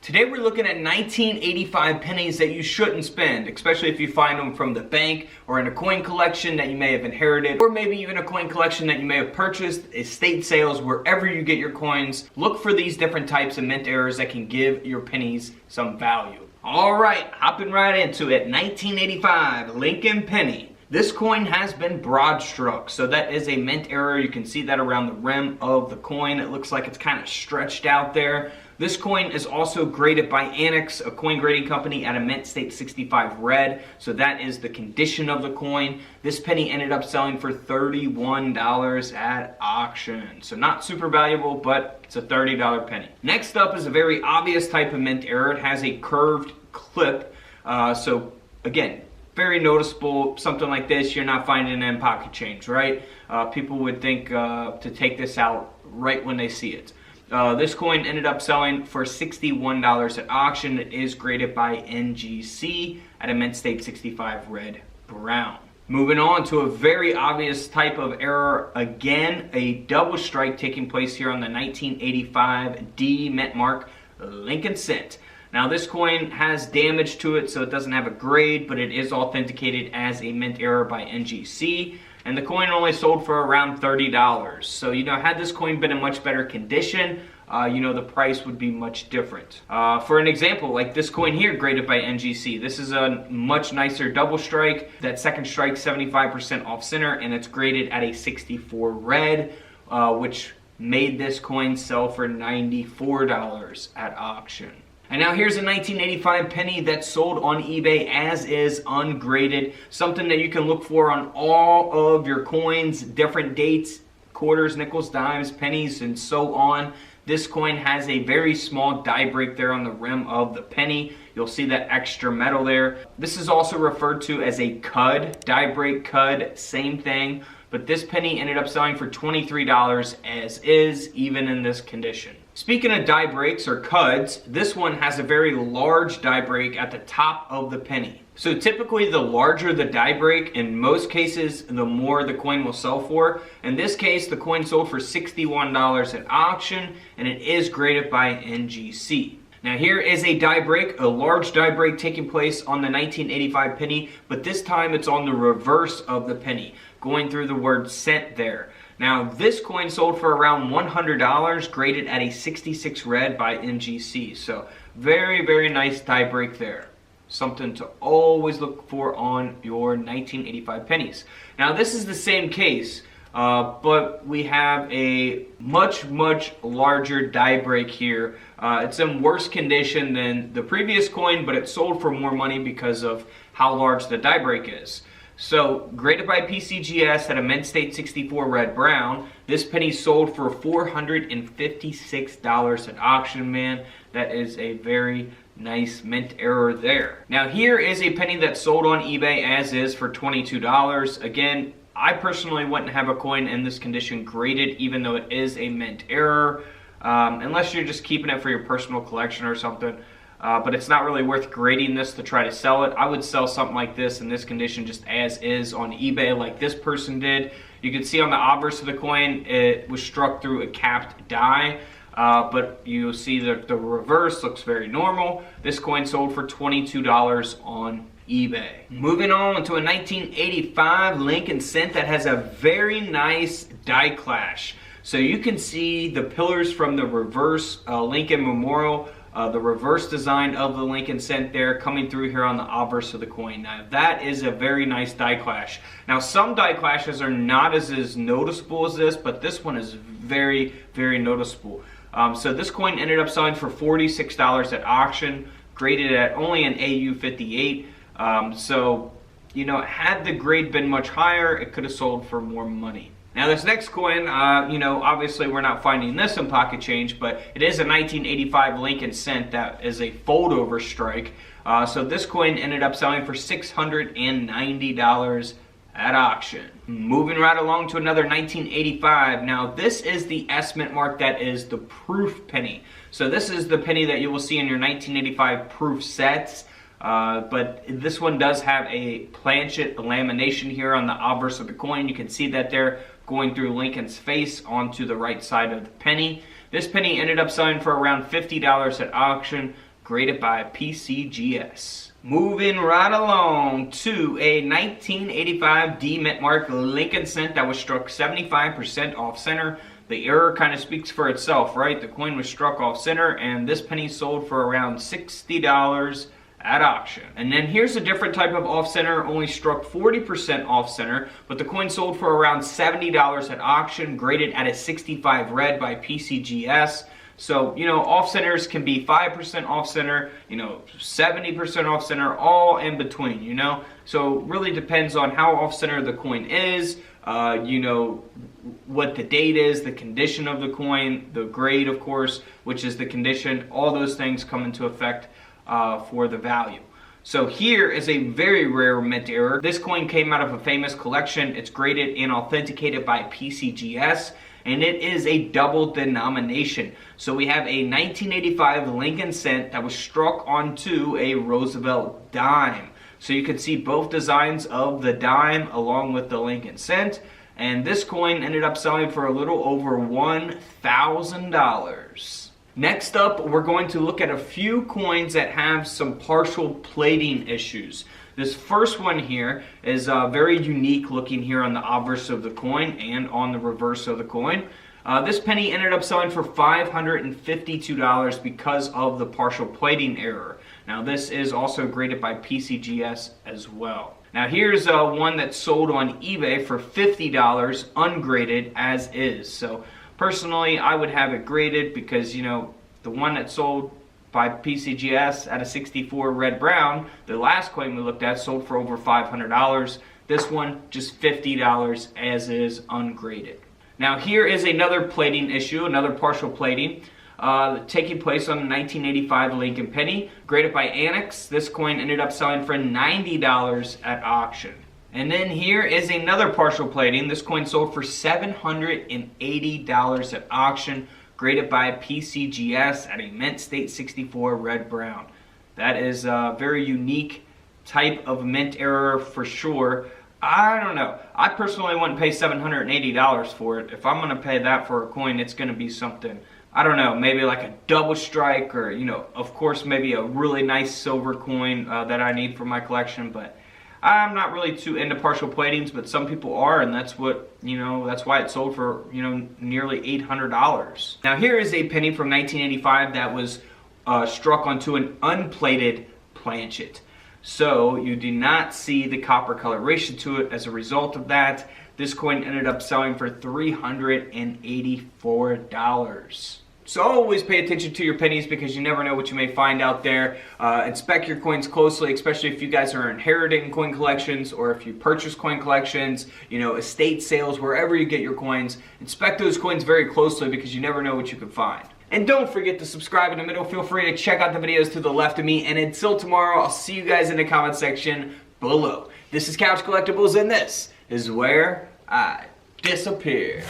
Today we're looking at 1985 pennies that you shouldn't spend, especially if you find them from the bank or in a coin collection that you may have inherited, or maybe even a coin collection that you may have purchased, estate sales, wherever you get your coins. Look for these different types of mint errors that can give your pennies some value. Alright, hopping right into it. 1985 Lincoln Penny. This coin has been broad struck, so that is a mint error. You can see that around the rim of the coin. It looks like it's kind of stretched out there. This coin is also graded by Annex, a coin grading company, at a mint state 65 red. So that is the condition of the coin. This penny ended up selling for $31 at auction. So not super valuable, but it's a $30 penny. Next up is a very obvious type of mint error. It has a curved clip. So again, very noticeable. Something like this, you're not finding it in pocket change, right? People would think to take this out right when they see it. This coin ended up selling for $61 at auction. It is graded by NGC at a mint state 65 red brown. Moving on to a very obvious type of error. Again, a double strike taking place here on the 1985 D mint mark Lincoln cent. Now this coin has damage to it, so it doesn't have a grade, but it is authenticated as a mint error by NGC. And the coin only sold for around $30. So, had this coin been in much better condition, the price would be much different. For an example, like this coin here, graded by NGC. This is a much nicer double strike. That second strike, 75% off center, and it's graded at a 64 red, which made this coin sell for $94 at auction. And now here's a 1985 penny that sold on eBay as is, ungraded. Something that you can look for on all of your coins, different dates, quarters, nickels, dimes, pennies, and so on. This coin has a very small die break there on the rim of the penny. You'll see that extra metal there. This is also referred to as a cud, die break cud, same thing. But this penny ended up selling for $23 as is, even in this condition. Speaking of die breaks or cuds, this one has a very large die break at the top of the penny. So typically the larger the die break, in most cases the more the coin will sell for. In this case, the coin sold for $61 at auction, and it is graded by NGC. Now here is a die break, a large die break taking place on the 1985 penny, but this time it's on the reverse of the penny, going through the word cent there. Now this coin sold for around $100, graded at a 66 red by NGC. So very, very nice die break there. Something to always look for on your 1985 pennies. Now this is the same case, but we have a much, much larger die break here. It's in worse condition than the previous coin, but it sold for more money because of how large the die break is. So, graded by PCGS at a mint state 64 red brown, this penny sold for $456 at auction, man. That is a very nice mint error there. Now here is a penny that sold on eBay as is for $22. Again, I personally wouldn't have a coin in this condition graded, even though it is a mint error, unless you're just keeping it for your personal collection or something. But it's not really worth grading this to try to sell it. I would sell something like this in this condition just as is on eBay, like this person did. You can see on the obverse of the coin, it was struck through a capped die. But you'll see that the reverse looks very normal. This coin sold for $22 on eBay. Moving on to a 1985 Lincoln cent that has a very nice die clash. So you can see the pillars from the reverse Lincoln Memorial, the reverse design of the Lincoln cent there coming through here on the obverse of the coin. Now that is a very nice die clash. Now some die clashes are not as noticeable as this, but this one is very, very noticeable. So this coin ended up selling for $46 at auction, graded at only an AU 58. So, had the grade been much higher, it could have sold for more money. Now this next coin, obviously we're not finding this in pocket change, but it is a 1985 Lincoln cent that is a fold-over strike. So this coin ended up selling for $690 at auction. Moving right along to another 1985. Now this is the S mint mark that is the proof penny. So this is the penny that you will see in your 1985 proof sets. But this one does have a planchet lamination here on the obverse of the coin. You can see that there going through Lincoln's face onto the right side of the penny. This penny ended up selling for around $50 at auction, graded by PCGS. Moving right along to a 1985 D Mint Mark Lincoln cent that was struck 75% off center. The error kind of speaks for itself, right? The coin was struck off center, and this penny sold for around $60 at auction. And then here's a different type of off center, only struck 40% off center, but the coin sold for around $70 at auction, graded at a 65 red by PCGS. So, you know, off centers can be 5% off center, you know, 70% off center, all in between, you know. So really depends on how off center the coin is, you know, what the date is, the condition of the coin, the grade, of course, which is the condition. All those things come into effect for the value. So here is a very rare mint error. This coin came out of a famous collection. It's graded and authenticated by PCGS, and it is a double denomination. So we have a 1985 Lincoln cent that was struck onto a Roosevelt dime. So you can see both designs of the dime along with the Lincoln cent. And this coin ended up selling for a little over $1,000. Next up, we're going to look at a few coins that have some partial plating issues. This first one here is very unique looking here on the obverse of the coin and on the reverse of the coin. This penny ended up selling for $552 because of the partial plating error. Now this is also graded by PCGS as well. Now here's one that sold on eBay for $50 ungraded as is. So personally, I would have it graded because, you know, the one that sold by PCGS at a 64 red brown, the last coin we looked at, sold for over $500. This one, just $50 as is ungraded. Now here is another plating issue, another partial plating, taking place on the 1985 Lincoln penny, graded by Annex. This coin ended up selling for $90 at auction. And then here is another partial plating. This coin sold for $780 at auction, graded by PCGS at a mint state 64 red brown. That is a very unique type of mint error for sure. I don't know. I personally wouldn't pay $780 for it. If I'm going to pay that for a coin, it's going to be something, I don't know, maybe like a double strike, or, you know, of course, maybe a really nice silver coin that I need for my collection. But I'm not really too into partial platings, but some people are, and that's what, you know, that's why it sold for, you know, nearly $800. Now here is a penny from 1985 that was struck onto an unplated planchet. So you do not see the copper coloration to it. As a result of that, this coin ended up selling for $384. So always pay attention to your pennies, because you never know what you may find out there. Inspect your coins closely, especially if you guys are inheriting coin collections, or if you purchase coin collections, you know, estate sales, wherever you get your coins. Inspect those coins very closely, because you never know what you could find. And don't forget to subscribe in the middle. Feel free to check out the videos to the left of me. And until tomorrow, I'll see you guys in the comment section below. This is Couch Collectibles, and this is where I disappear.